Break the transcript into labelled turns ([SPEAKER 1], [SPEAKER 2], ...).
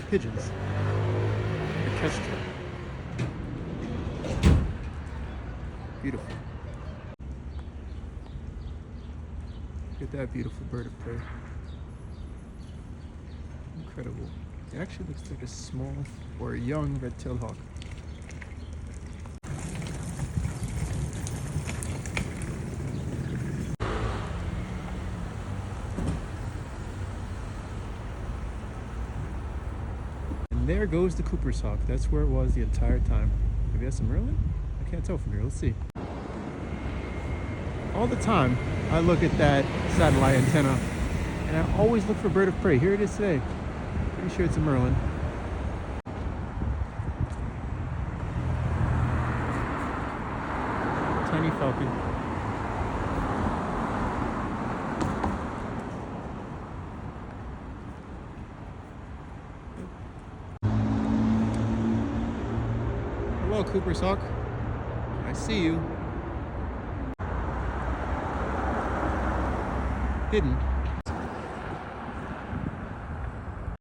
[SPEAKER 1] pigeons. A kestrel. Beautiful. Look at that beautiful bird of prey. Incredible. It actually looks like a small or a young red-tailed hawk. And there goes the Cooper's hawk. That's where it was the entire time. Maybe that's a Merlin? I can't tell from here. Let's see. All the time, I look at that satellite antenna, and I always look for bird of prey. Here it is today. Pretty sure it's a Merlin. Tiny falcon. Hello, Cooper's hawk. I see you. Hidden.